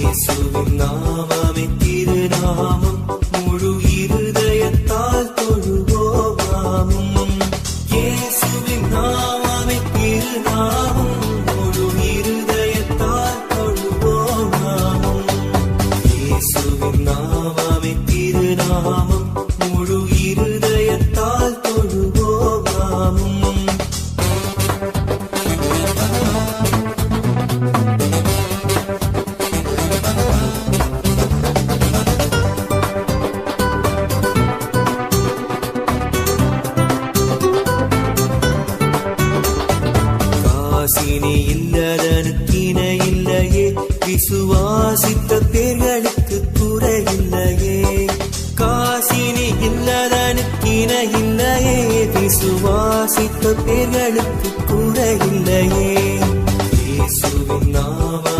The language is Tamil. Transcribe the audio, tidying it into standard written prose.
இயேசுவின் நாமமே திருநாமம், முழு இருதயத்தால் தொழுவோம் நாமும். இயேசுவின் நாமமே திருநாமம், முழு இருதயத்தால் தொழுவோம் நாமும். இயேசுவின் நாமமே திருநாமம், முழு இருதயத்தால் தொழுவோம் நாமும். காசினி இல்லதனுக்கின இல்லையே, விசுவாசித்த பேர்களுக்கு குறையில்லையே. காசினி இல்லதனுக்கின இல்லையே, விசுவாசித்த பேர்களுக்கு குறையில்லையே. இயேசுவின் நாமம்